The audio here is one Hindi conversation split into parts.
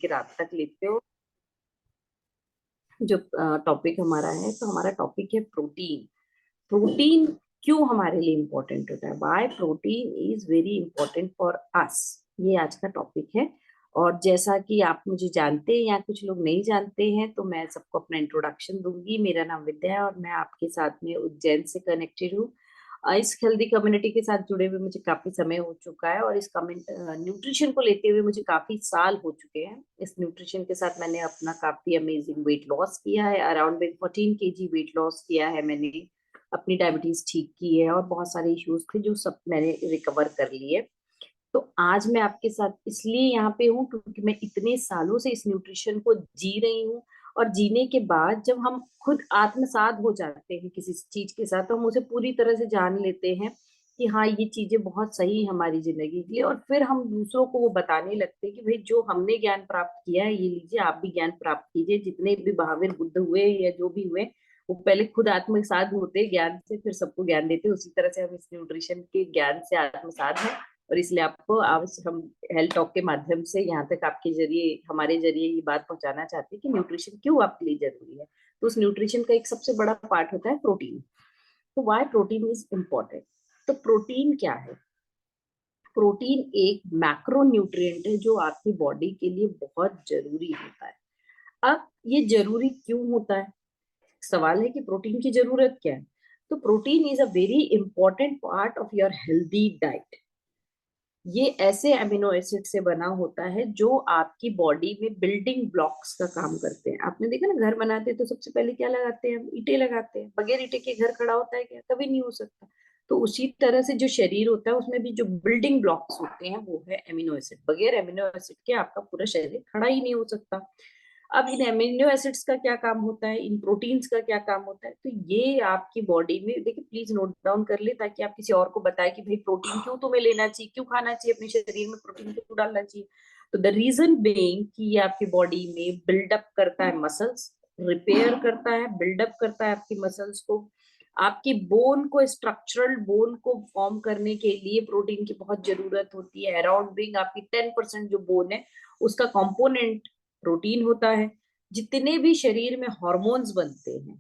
के रात तक लेते हो। जो टॉपिक हमारा है, तो हमारा टॉपिक है प्रोटीन। प्रोटीन क्यों हमारे लिए इम्पोर्टेंट होता है, why protein is very important for us, ये आज का टॉपिक है। और जैसा कि आप मुझे जानते हैं या कुछ लोग नहीं जानते हैं, तो मैं सबको अपना इंट्रोडक्शन दूंगी। मेरा नाम विद्या है और मैं आपके साथ में उज्जैन से कनेक्टेड हूँ। इस हेल्दी कम्युनिटी के साथ जुड़े हुए मुझे काफी समय हो चुका है, और इस कमेंट न्यूट्रिशन को लेते हुए मुझे काफी साल हो चुके हैं। इस न्यूट्रिशन के साथ मैंने अपना काफी अमेजिंग वेट लॉस किया है, अराउंड 14 kg वेट लॉस किया है मैंने। अपनी डायबिटीज ठीक की है, और बहुत सारे इश्यूज थे जो सब मैंने रिकवर कर लिए। तो आज मैं आपके साथ इसलिए यहाँ पे हूँ क्योंकि मैं इतने सालों से इस न्यूट्रिशन को जी रही हूँ। और जीने के बाद जब हम खुद आत्मसात हो जाते हैं किसी चीज के साथ, तो हम उसे पूरी तरह से जान लेते हैं कि हाँ, ये चीजें बहुत सही है हमारी जिंदगी के लिए। और फिर हम दूसरों को वो बताने लगते हैं कि भाई, जो हमने ज्ञान प्राप्त किया है, ये लीजिए, आप भी ज्ञान प्राप्त कीजिए। जितने भी महावीर बुद्ध हुए या जो भी हुए, वो पहले खुद आत्मसात होते ज्ञान से, फिर सबको ज्ञान देते। उसी तरह से हम इस न्यूट्रिशन के ज्ञान से आत्मसात हैं। और इसलिए आपको आज हम हेल्थ टॉक के माध्यम से यहाँ तक आपके जरिए, हमारे जरिए ये बात पहुंचाना चाहते हैं कि न्यूट्रिशन क्यों आपके लिए जरूरी है। तो उस न्यूट्रिशन का एक सबसे बड़ा पार्ट होता है प्रोटीन। तो वाई प्रोटीन इज इम्पोर्टेंट। तो प्रोटीन क्या है? प्रोटीन एक मैक्रो न्यूट्रिएंट है जो आपकी बॉडी के लिए बहुत जरूरी होता है। अब ये जरूरी क्यों होता है? सवाल है कि प्रोटीन की जरूरत क्या है। तो protein is a very important part of your healthy diet. ये ऐसे अमीनो एसिड से बना होता है जो आपकी बॉडी में बिल्डिंग ब्लॉक्स का काम करते हैं। आपने देखा ना, घर बनाते हैं तो सबसे पहले क्या लगाते हैं? हम ईंटें लगाते हैं। बगैर ईंटे के घर खड़ा होता है क्या? कभी नहीं हो सकता। तो उसी तरह से जो शरीर होता है, उसमें भी जो बिल्डिंग ब्लॉक्स होते हैं वो है एमिनो एसिड। बगैर एमिनो एसिड के आपका पूरा शरीर खड़ा ही नहीं हो सकता। अब इन एमिनो एसिड्स का क्या काम होता है, इन प्रोटीन्स का क्या काम होता है? तो ये आपकी बॉडी में, देखिए प्लीज नोट डाउन कर ले, ताकि आप किसी और को बताए कि भाई, प्रोटीन क्यों तुम्हें लेना चाहिए, क्यों खाना चाहिए, अपने शरीर में प्रोटीन क्यों डालना चाहिए। तो द रीजन बीइंग कि ये आपकी बॉडी में बिल्डअप करता है मसल्स, रिपेयर करता है, बिल्डअप करता है आपकी मसल्स को। आपकी बोन को, स्ट्रक्चरल बोन को फॉर्म करने के लिए प्रोटीन की बहुत जरूरत होती है। अराउंड बीइंग आपकी 10% जो बोन है, उसका कंपोनेंट प्रोटीन होता है। जितने भी शरीर में हार्मोन्स बनते हैं,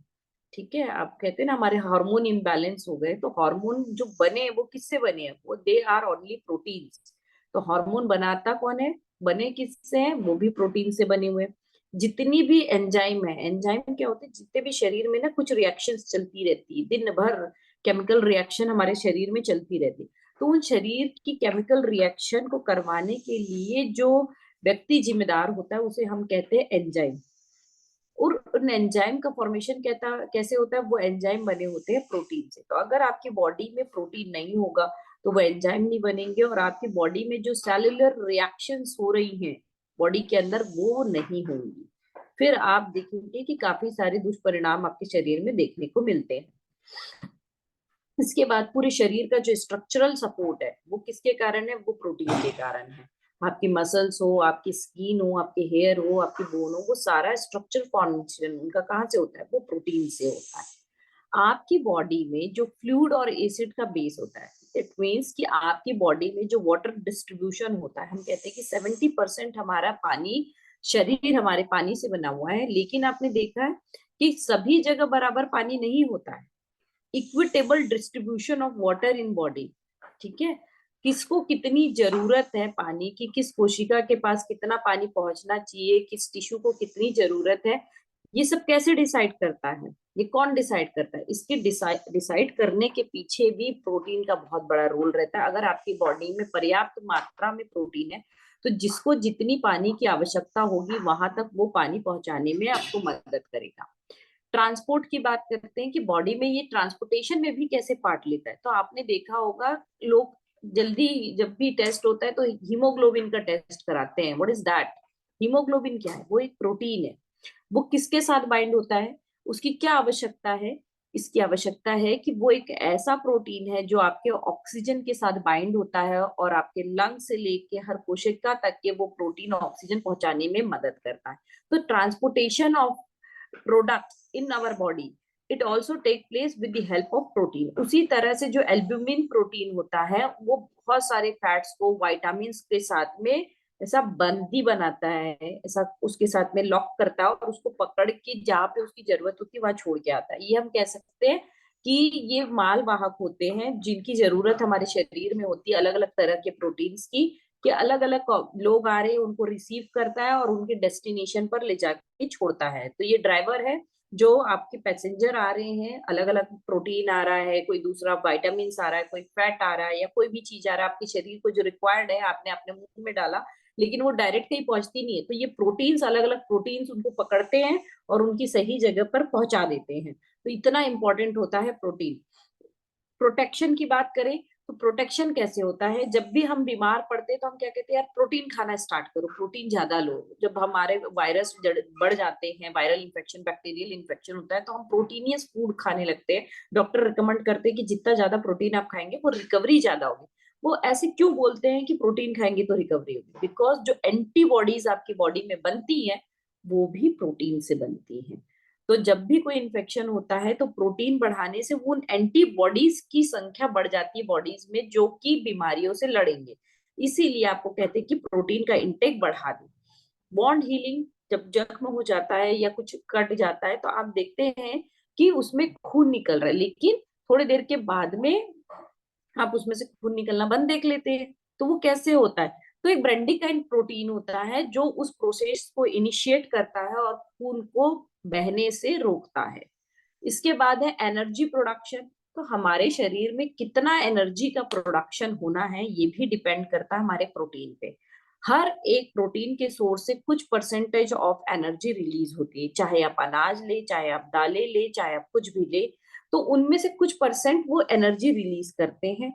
ठीक है, आप कहते हैं ना हमारे हार्मोन इम्बैलेंस हो गए, तो हार्मोन जो बने वो किससे बने हैं? वो दे आर ओनली प्रोटीन्स। तो हार्मोन बनाता कौन है, बने किससे हैं? वो भी प्रोटीन से बने हुए हैं। जितनी भी एंजाइम है, एंजाइम क्या होते हैं? जितने भी शरीर में ना कुछ रिएक्शंस चलती रहती है दिन भर, केमिकल रिएक्शन हमारे शरीर में चलती रहती है। तो उन शरीर की केमिकल रिएक्शन को करवाने के लिए जो व्यक्ति जिम्मेदार होता है, उसे हम कहते हैं एंजाइम। और उन एंजाइम का फॉर्मेशन कहता कैसे होता है? वो एंजाइम बने होते हैं प्रोटीन से। तो अगर आपकी बॉडी में प्रोटीन नहीं होगा, तो वो एंजाइम नहीं बनेंगे, और आपकी बॉडी में जो सेलुलर रिएक्शंस हो रही हैं बॉडी के अंदर, वो नहीं होंगी। फिर आप देखेंगे कि काफी सारे दुष्परिणाम आपके शरीर में देखने को मिलते हैं। इसके बाद पूरे शरीर का जो स्ट्रक्चरल सपोर्ट है, वो किसके कारण है? वो प्रोटीन के कारण है। आपकी मसल्स हो, आपकी स्किन हो, आपके हेयर हो, आपकी बोन हो, वो सारा स्ट्रक्चर फॉर्मेशन उनका कहाँ से होता है? वो प्रोटीन से होता है। आपकी बॉडी में जो फ्लूइड और एसिड का बेस होता है, इट मीन्स कि आपकी बॉडी में जो वाटर डिस्ट्रीब्यूशन होता है, हम कहते हैं कि 70% हमारा पानी, शरीर हमारे पानी से बना हुआ है। लेकिन आपने देखा है कि सभी जगह बराबर पानी नहीं होता है। Equitable distribution of water in body, ठीक है। किसको कितनी जरूरत है पानी की, किस कोशिका के पास कितना पानी पहुंचना चाहिए, किस टिश्यू को कितनी जरूरत है, ये सब कैसे डिसाइड करता है? ये कौन डिसाइड करता है? इसके डिसाइड करने के पीछे भी प्रोटीन का बहुत बड़ा रोल रहता है। अगर आपकी बॉडी में पर्याप्त मात्रा में प्रोटीन है, तो जिसको जितनी पानी की आवश्यकता होगी, वहां तक वो पानी पहुंचाने में आपको मदद करेगा। ट्रांसपोर्ट की बात करते हैं कि बॉडी में ये ट्रांसपोर्टेशन में भी कैसे पार्ट लेता है। तो आपने देखा होगा, लोग जल्दी जब भी टेस्ट होता है तो हीमोग्लोबिन का टेस्ट कराते हैं। What is that? हीमोग्लोबिन क्या है? वो एक प्रोटीन है। वो किसके साथ बाइंड होता है? उसकी क्या आवश्यकता है? इसकी आवश्यकता है कि वो एक ऐसा प्रोटीन है जो आपके ऑक्सीजन के साथ बाइंड होता है, और आपके लंग से लेके हर कोशिका तक के वो प्रोटीन ऑक्सीजन पहुंचाने में मदद करता है। तो transportation of products in our body, it also take place with the help of protein. उसी तरह से जो एल्ब्यूमिन प्रोटीन होता है, वो बहुत सारे फैट्स को विटामिन के साथ में ऐसा बंदी बनाता है, ऐसा उसके साथ में लॉक करता है और उसको पकड़ के जहाँ पे उसकी जरूरत होती है वहां छोड़ के आता है। ये हम कह सकते हैं कि ये माल वाहक होते हैं जिनकी जरूरत हमारे शरीर में होती है अलग अलग तरह के प्रोटीन्स की, कि अलग अलग लोग आ रहे हैं उनको रिसीव करता है और उनके डेस्टिनेशन पर ले जाके छोड़ता है। तो ये ड्राइवर है, जो आपके पैसेंजर आ रहे हैं, अलग अलग प्रोटीन आ रहा है, कोई दूसरा वाइटामिन आ रहा है, कोई फैट आ रहा है, या कोई भी चीज आ रहा है आपके शरीर को जो रिक्वायर्ड है, आपने अपने मुंह में डाला लेकिन वो डायरेक्ट कहीं पहुंचती नहीं है, तो ये प्रोटीन्स, अलग अलग प्रोटीन्स उनको पकड़ते हैं और उनकी सही जगह पर पहुंचा देते हैं। तो इतना इंपॉर्टेंट होता है प्रोटीन। प्रोटेक्शन की बात करें तो प्रोटेक्शन कैसे होता है, जब भी हम बीमार पड़ते हैं तो हम क्या कहते हैं, यार प्रोटीन खाना स्टार्ट करो, प्रोटीन ज्यादा लो। जब हमारे वायरस बढ़ जाते हैं, वायरल इन्फेक्शन, बैक्टीरियल इन्फेक्शन होता है, तो हम प्रोटीनियस फूड खाने लगते हैं। डॉक्टर रिकमेंड करते हैं कि जितना ज्यादा प्रोटीन आप खाएंगे वो रिकवरी ज्यादा होगी। वो ऐसे क्यों बोलते हैं कि प्रोटीन खाएंगे तो रिकवरी होगी? बिकॉज जो एंटीबॉडीज आपकी बॉडी में बनती है वो भी प्रोटीन से बनती है। तो जब भी कोई इन्फेक्शन होता है तो प्रोटीन बढ़ाने से वो एंटीबॉडीज की संख्या बढ़ जाती है बॉडीज में, जो कि बीमारियों से लड़ेंगे। इसीलिए आपको कहते हैं कि प्रोटीन का इंटेक बढ़ा दे। बॉन्ड हीलिंग, जब जख्म हो जाता है या कुछ कट जाता है तो आप देखते हैं कि उसमें खून निकल रहा है, लेकिन थोड़ी देर के बाद में आप उसमें से खून निकलना बंद देख लेते हैं। तो वो कैसे होता है? तो एक ब्रेंडिकाइन प्रोटीन होता है जो उस प्रोसेस को इनिशिएट करता है और खून को बहने से रोकता है। इसके बाद है एनर्जी प्रोडक्शन। तो हमारे शरीर में कितना एनर्जी का प्रोडक्शन होना है ये भी डिपेंड करता है हमारे प्रोटीन पे। हर एक प्रोटीन के सोर्स से कुछ परसेंटेज ऑफ एनर्जी रिलीज होती है, चाहे आप अनाज ले, चाहे आप दालें ले, चाहे आप कुछ भी ले, तो उनमें से कुछ परसेंट वो एनर्जी रिलीज करते हैं।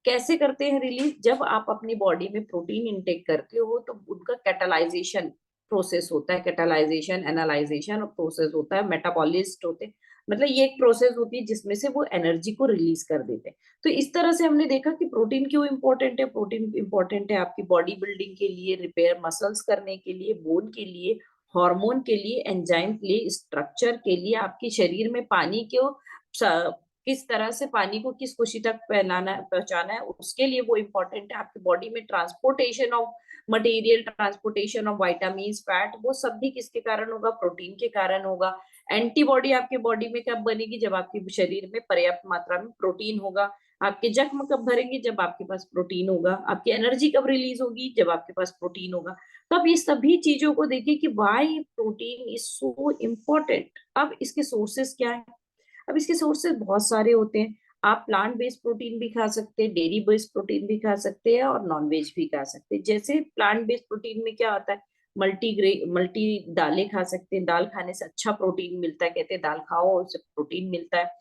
कैसे करते हैं रिलीज? जब आप अपनी बॉडी में प्रोटीन इंटेक करते हो तो उनका कैटालाइजेशन प्रोसेस होता है, कैटालाइजेशन, एनालाइजेशन और प्रोसेस होता है, मेटाबॉलिस्ट होते हैं। मतलब ये एक प्रोसेस होती है जिसमें से वो एनर्जी को रिलीज कर देते हैं। तो इस तरह से हमने देखा कि प्रोटीन क्यों इंपॉर्टेंट है। प्रोटीन इंपॉर्टेंट है आपकी बॉडी बिल्डिंग के लिए, रिपेयर मसल्स करने के लिए, बोन के लिए, हार्मोन के लिए, एंजाइम के लिए, स्ट्रक्चर के लिए, आपके शरीर में पानी को किस तरह से पानी को किस खुशी तक फैलाना पहुंचाना है उसके लिए वो इम्पोर्टेंट है। आपकी बॉडी में transportation of material, transportation of vitamin, fat, वो सब भी किसके कारण होगा? प्रोटीन के कारण होगा। एंटीबॉडी आपके बॉडी में कब बनेगी? जब आपके शरीर में पर्याप्त मात्रा में प्रोटीन होगा। आपके जख्म कब भरेंगे? जब आपके पास प्रोटीन होगा। आपकी एनर्जी कब रिलीज होगी? जब आपके पास प्रोटीन होगा। तो अब ये सभी चीजों को देखिए कि why protein is so important. अब इसके सोर्सेस क्या है? अब इसके सोर्सेज बहुत सारे होते हैं। आप प्लांट बेस्ड प्रोटीन भी खा सकते हैं, डेयरी बेस्ड प्रोटीन भी खा सकते हैं और नॉन वेज भी खा सकते हैं। जैसे प्लांट बेस्ड प्रोटीन में क्या होता है, मल्टी दालें खा सकते हैं, दाल खाने से अच्छा प्रोटीन मिलता है, कहते हैं दाल खाओ उससे प्रोटीन मिलता है।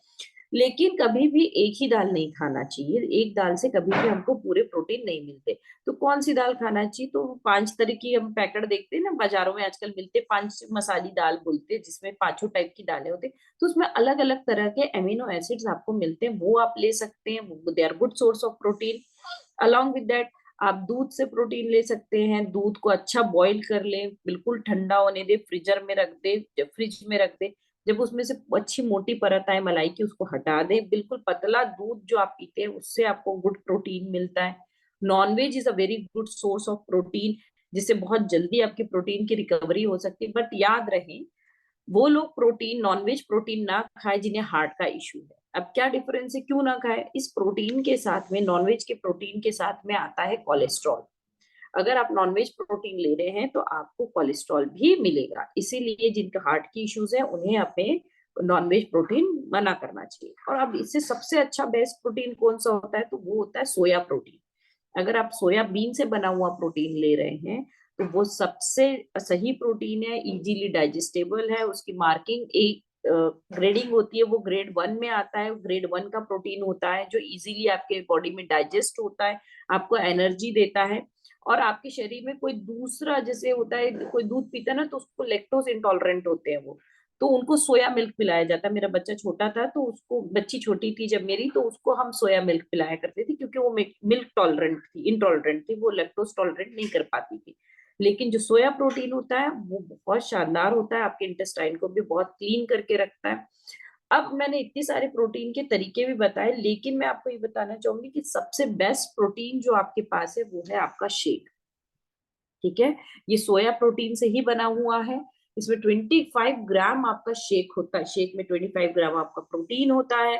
लेकिन कभी भी एक ही दाल नहीं खाना चाहिए, एक दाल से कभी भी हमको पूरे प्रोटीन नहीं मिलते। तो कौन सी दाल खाना चाहिए? तो 5 तरह की हम पैकेट देखते हैं ना बाजारों में आजकल मिलते, 5 मसाली दाल बोलते हैं, जिसमें पांचों टाइप की दालें होती हैं। तो उसमें अलग अलग तरह के अमीनो एसिड्स आपको मिलते हैं, वो आप ले सकते हैं, they are good source of protein. Along with that आप दूध से प्रोटीन ले सकते हैं। दूध को अच्छा बॉईल कर लें, बिल्कुल ठंडा होने दे, फ्रीजर में रख दे, फ्रिज में रख दे। जब उसमें से अच्छी मोटी परत आए मलाई की, उसको हटा दें। बिल्कुल पतला दूध जो आप पीते हैं उससे आपको गुड प्रोटीन मिलता है। Non veg is a very good source of protein, जिससे बहुत जल्दी आपकी प्रोटीन की रिकवरी हो सकती है। बट याद रहे, वो लोग प्रोटीन, नॉनवेज प्रोटीन ना खाए जिन्हें हार्ट का इश्यू है। अब क्या डिफरेंस है, क्यों ना खाए? इस प्रोटीन के साथ में, नॉनवेज के प्रोटीन के साथ में आता है कोलेस्ट्रॉल। अगर आप नॉनवेज प्रोटीन ले रहे हैं तो आपको कोलेस्ट्रॉल भी मिलेगा। इसीलिए जिनका हार्ट की इश्यूज है उन्हें अपने नॉनवेज प्रोटीन मना करना चाहिए। और अब इससे सबसे अच्छा बेस्ट प्रोटीन कौन सा होता है? तो वो होता है सोया प्रोटीन। अगर आप सोयाबीन से बना हुआ प्रोटीन ले रहे हैं तो वो सबसे सही प्रोटीन है, इजीली डाइजेस्टेबल है। उसकी मार्किंग एक ग्रेडिंग होती है, वो ग्रेड 1 में आता है। ग्रेड 1 का प्रोटीन होता है जो इजीली आपके बॉडी में डाइजेस्ट होता है, आपको एनर्जी देता है। और आपके शरीर में कोई दूसरा, जैसे होता है कोई दूध पीता है ना तो उसको लैक्टोज इंटॉलरेंट होते हैं वो, तो उनको सोया मिल्क पिलाया जाता है। मेरा बच्चा छोटा था तो उसको, बच्ची छोटी थी जब मेरी, तो उसको हम सोया मिल्क पिलाया करते थे क्योंकि वो मिल्क टॉलरेंट थी, इंटॉलरेंट थी, वो लैक्टोज टॉलरेंट नहीं कर पाती थी। लेकिन जो सोया प्रोटीन होता है वो बहुत शानदार होता है, आपके इंटेस्टाइन को भी बहुत क्लीन करके रखता है। अब मैंने इतनी सारे प्रोटीन के तरीके भी बताए, लेकिन मैं आपको ये बताना चाहूंगी कि सबसे बेस्ट प्रोटीन जो आपके पास है वो है आपका शेक। ठीक है, ये सोया प्रोटीन से ही बना हुआ है। इसमें 25 ग्राम आपका शेक होता है, शेक में 25 ग्राम आपका प्रोटीन होता है।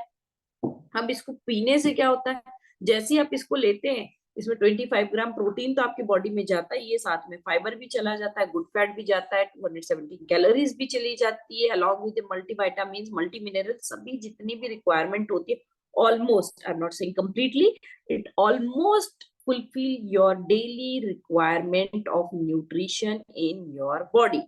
अब इसको पीने से क्या होता है, जैसे ही आप इसको लेते हैं, इसमें 25 ग्राम प्रोटीन तो आपकी बॉडी में जाता है, ये साथ में फाइबर भी चला जाता है, गुड फैट भी जाता है, 217 कैलोरीज भी चली जाती है, along with multivitamin, multi mineral, सभी जितनी भी रिक्वायरमेंट होती है, almost, I am not saying completely, it almost fulfill your daily requirement of nutrition in your body।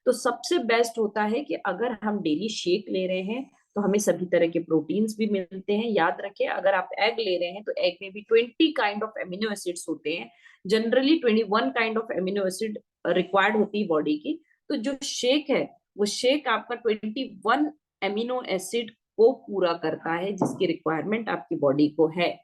तो सबसे बेस्ट होता है कि अगर हम डेली शेक ले रहे हैं तो हमें सभी तरह के प्रोटीन्स भी मिलते हैं। याद रखें, अगर आप एग ले रहे हैं तो एग में भी 20 काइंड ऑफ एमिनो एसिड्स होते हैं, generally 21 kind of amino acid required होती है बॉडी की। तो जो शेक है वो शेक आपका 21 एमिनो एसिड को पूरा करता है, जिसकी रिक्वायरमेंट आपकी बॉडी को है।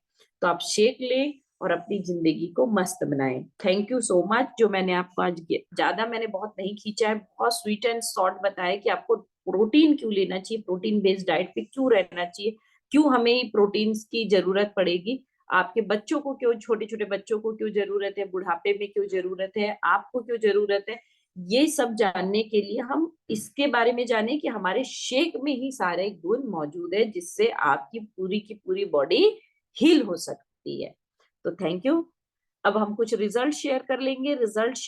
तो आप शेक लें और अपनी जिंदगी को मस्त बनाएं। Thank you so much. जो मैंने आपको आज ज्यादा मैंने बहुत नहीं खींचा है, बहुत स्वीट एंड शॉर्ट बताया कि आपको प्रोटीन क्यों लेना चाहिए, प्रोटीन बेस्ड डाइट पे क्यों रहना चाहिए, क्यों हमें प्रोटीन की जरूरत पड़ेगी, आपके बच्चों को क्यों, छोटे छोटे बच्चों को क्यों जरूरत है, बुढ़ापे में क्यों जरूरत है, आपको क्यों जरूरत है। ये सब जानने के लिए हम इसके बारे में जाने कि हमारे शेक में ही सारे गुण मौजूद है, जिससे आपकी पूरी की पूरी बॉडी हील हो सकती है। तो थैंक यू। अब हम कुछ रिजल्ट शेयर कर लेंगे। रिजल्ट